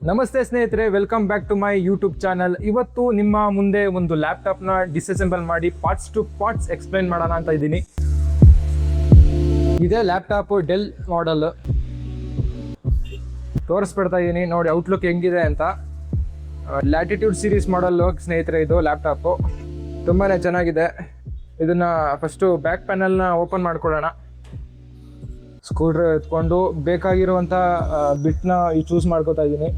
ನಮಸ್ತೆ ಸ್ನೇಹಿತರೆ, welcome back to my YouTube channel. ಇವತ್ತು ನಿಮ್ಮ ಮುಂದೆ ಒಂದು ಲ್ಯಾಪ್ಟಾಪ್ನ ಡಿಸ್ಅಸೆಂಬಲ್ ಮಾಡಿ ಪಾರ್ಟ್ಸ್ ಟು ಪಾರ್ಟ್ಸ್ ಎಕ್ಸ್ಪ್ಲೈನ್ ಮಾಡೋಣ ಅಂತ ಇದ್ದೀನಿ. ಇದೇ ಲ್ಯಾಪ್ಟಾಪು ಡೆಲ್ ಮಾಡೆಲ್ ತೋರಿಸ್ಬಿಡ್ತಾ ಇದ್ದೀನಿ ನೋಡಿ ಔಟ್ಲುಕ್ ಹೆಂಗಿದೆ ಅಂತ. ಲ್ಯಾಟಿಟ್ಯೂಡ್ ಸೀರೀಸ್ ಮಾಡಲ್ಲು ಸ್ನೇಹಿತರೆ, ಇದು ಲ್ಯಾಪ್ಟಾಪು ತುಂಬಾ ಚೆನ್ನಾಗಿದೆ. ಇದನ್ನು ಫಸ್ಟು ಬ್ಯಾಕ್ ಪ್ಯಾನಲ್ನ ಓಪನ್ ಮಾಡ್ಕೊಳ್ಳೋಣ. ಸ್ಕ್ರೂ ಡ್ರೈವರ್ ಎತ್ಕೊಂಡು ಬೇಕಾಗಿರುವಂಥ ಬಿಟ್ನ ಚೂಸ್ ಮಾಡ್ಕೋತಾ ಇದ್ದೀನಿ.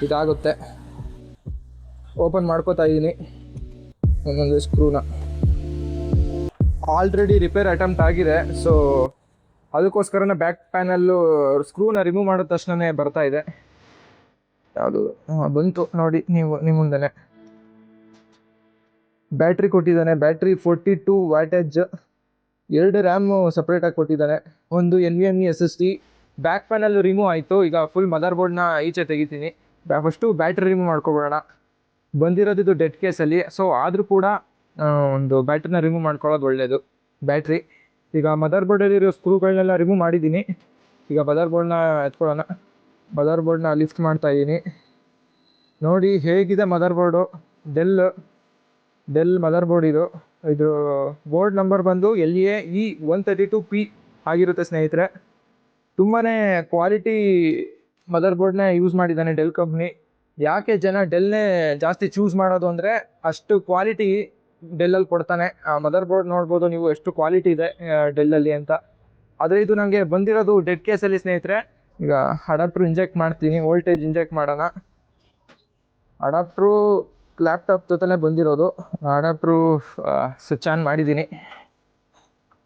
ಇದಾಗುತ್ತೆ, ಓಪನ್ ಮಾಡ್ಕೋತಾ ಇದ್ದೀನಿ ಒಂದೊಂದು ಸ್ಕ್ರೂನ. ಆಲ್ರೆಡಿ ರಿಪೇರ್ ಅಟೆಂಪ್ಟ್ ಆಗಿದೆ, ಸೊ ಅದಕ್ಕೋಸ್ಕರನೇ ಬ್ಯಾಕ್ ಪ್ಯಾನಲ್ಲು ಸ್ಕ್ರೂನ ರಿಮೂವ್ ಮಾಡಿದ ತಕ್ಷಣವೇ ಬರ್ತಾ ಇದೆ. ಯಾವುದು ಬಂತು ನೋಡಿ, ನಿಮ್ಮ ಮುಂದೆನೆ ಬ್ಯಾಟ್ರಿ ಕೊಟ್ಟಿದ್ದಾನೆ. ಬ್ಯಾಟ್ರಿ 42 ವ್ಯಾಟೇಜ್, 2 ರ್ಯಾಮು ಸಪ್ರೇಟಾಗಿ ಕೊಟ್ಟಿದ್ದಾನೆ, ಒಂದು NVMe SSD. Back panel remove ಆಯಿತು. ಈಗ ಫುಲ್ ಮದರ್ ಬೋರ್ಡ್ನ ಈಚೆ ತೆಗಿತೀನಿ. ಫಸ್ಟು ಬ್ಯಾಟ್ರಿ ರಿಮೂವ್ ಮಾಡ್ಕೊಬೇಡ. ಬಂದಿರೋದು ಡೆಡ್ ಕೇಸಲ್ಲಿ, ಸೊ ಆದರೂ ಕೂಡ ಒಂದು ಬ್ಯಾಟ್ರಿನ ರಿಮೂವ್ ಮಾಡ್ಕೊಳ್ಳೋದು ಒಳ್ಳೆಯದು. ಬ್ಯಾಟ್ರಿ ಈಗ ಮದರ್ ಬೋರ್ಡಲ್ಲಿರೋ ಸ್ಕ್ರೂಗಳನ್ನೆಲ್ಲ ರಿಮೂವ್ ಮಾಡಿದ್ದೀನಿ. ಈಗ ಮದರ್ ಬೋರ್ಡ್ನ ಎತ್ಕೊಳ್ಳೋಣ. ಮದರ್ ಬೋರ್ಡ್ನ ಲಿಫ್ಟ್ ಮಾಡ್ತಾ ಇದ್ದೀನಿ. ನೋಡಿ ಹೇಗಿದೆ mother board. Del mother board ಇದು ಬೋರ್ಡ್ ನಂಬರ್ ಬಂದು LAE132P ಆಗಿರುತ್ತೆ ಸ್ನೇಹಿತರೆ. ತುಂಬಾ ಕ್ವಾಲಿಟಿ ಮದರ್ ಬೋರ್ಡ್ನೇ ಯೂಸ್ ಮಾಡಿದ್ದಾನೆ ಡೆಲ್ ಕಂಪ್ನಿ. ಯಾಕೆ ಜನ ಡೆಲ್ನೇ ಜಾಸ್ತಿ ಚೂಸ್ ಮಾಡೋದು ಅಂದರೆ ಅಷ್ಟು ಕ್ವಾಲಿಟಿ ಡೆಲ್ಲಲ್ಲಿ ಕೊಡ್ತಾನೆ. ಮದರ್ ಬೋರ್ಡ್ ನೋಡ್ಬೋದು ನೀವು ಎಷ್ಟು ಕ್ವಾಲಿಟಿ ಇದೆ ಡೆಲ್ಲಲ್ಲಿ ಅಂತ. ಆದರೆ ಇದು ನನಗೆ ಬಂದಿರೋದು ಡೆಡ್ ಕೇಸಲ್ಲಿ ಸ್ನೇಹಿತರೆ. ಈಗ ಅಡಾಪ್ಟ್ರು ಇಂಜೆಕ್ಟ್ ಮಾಡ್ತೀನಿ, ವೋಲ್ಟೇಜ್ ಇಂಜೆಕ್ಟ್ ಮಾಡೋಣ. ಅಡಾಪ್ಟ್ರು ಲ್ಯಾಪ್ಟಾಪ್ ಜೊತೆನೇ ಬಂದಿರೋದು. ಅಡಾಪ್ಟ್ರು ಸ್ವಿಚ್ ಆನ್ ಮಾಡಿದ್ದೀನಿ.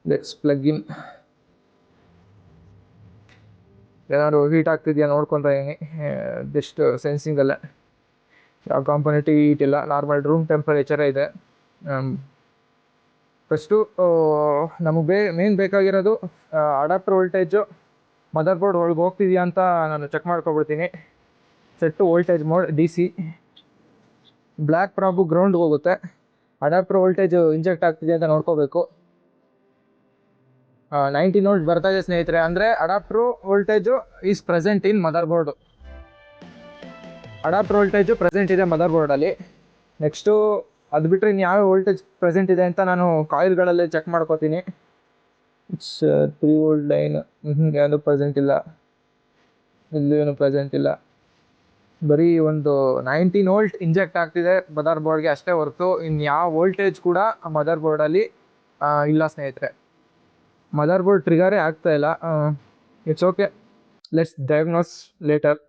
Let's plug in. ಏನಾದ್ರು ಹೀಟ್ ಆಗ್ತಿದೆಯಾ ನೋಡ್ಕೊತಾ ಇದ್ದೀನಿ. ಜಸ್ಟ್ ಸೆನ್ಸಿಂಗಲ್ಲೇ, ಯಾವ ಕಾಂಪೊನೆಂಟ್ ಹೀಟ್ ಇಲ್ಲ, ನಾರ್ಮಲ್ ರೂಮ್ ಟೆಂಪರೇಚರೇ ಇದೆ. ಫಸ್ಟು ನಮಗೆ ಮೇನ್ ಬೇಕಾಗಿರೋದು ಅಡಾಪ್ಟರ್ ವೋಲ್ಟೇಜು ಮದರ್ ಬೋರ್ಡ್ ಒಳಗೆ ಹೋಗ್ತಿದೆಯಾ ಅಂತ ನಾನು ಚೆಕ್ ಮಾಡ್ಕೊಬಿಡ್ತೀನಿ. Set voltage mode DC. Black probe ಗ್ರೌಂಡ್ಗೆ ಹೋಗುತ್ತೆ. ಅಡಾಪ್ಟರ್ ವೋಲ್ಟೇಜು ಇಂಜೆಕ್ಟ್ ಆಗ್ತಿದೆ ಅಂತ ನೋಡ್ಕೋಬೇಕು. 90 ವೋಲ್ಟ್ ಬರ್ತಾ ಇದೆ ಸ್ನೇಹಿತರೆ, ಅಂದರೆ adapter voltage is present in mother board. Adapter voltage present ಇದೆ ಮದರ್ ಬೋರ್ಡಲ್ಲಿ. ನೆಕ್ಸ್ಟು ಅದು ಬಿಟ್ಟರೆ ಇನ್ನು ಯಾವ ವೋಲ್ಟೇಜ್ ಪ್ರೆಸೆಂಟ್ ಇದೆ ಅಂತ ನಾನು ಕಾಯಿಲ್ಗಳಲ್ಲಿ ಚೆಕ್ ಮಾಡ್ಕೋತೀನಿ. ಇಟ್ಸ್ 3 ವೋಲ್ಟ್ ಲೈನ್ ಯಾವುದು ಪ್ರೆಸೆಂಟ್ ಇಲ್ಲ, ಇಲ್ಲೂ ಏನು ಪ್ರೆಸೆಂಟ್ ಇಲ್ಲ. ಬರೀ ಒಂದು 19 ವೋಲ್ಟ್ ಇಂಜೆಕ್ಟ್ ಆಗ್ತಿದೆ ಮದರ್ ಬೋರ್ಡ್ಗೆ ಅಷ್ಟೇ ಹೊರತು ಇನ್ನು ಯಾವ ವೋಲ್ಟೇಜ್ ಕೂಡ ಮದರ್ ಬೋರ್ಡಲ್ಲಿ ಇಲ್ಲ ಸ್ನೇಹಿತರೆ. ಮದರ್ ಬೋರ್ಡ್ ಟ್ರಿಗರೇ ಆಗ್ತಾ ಇಲ್ಲ. It's okay, let's diagnose litre.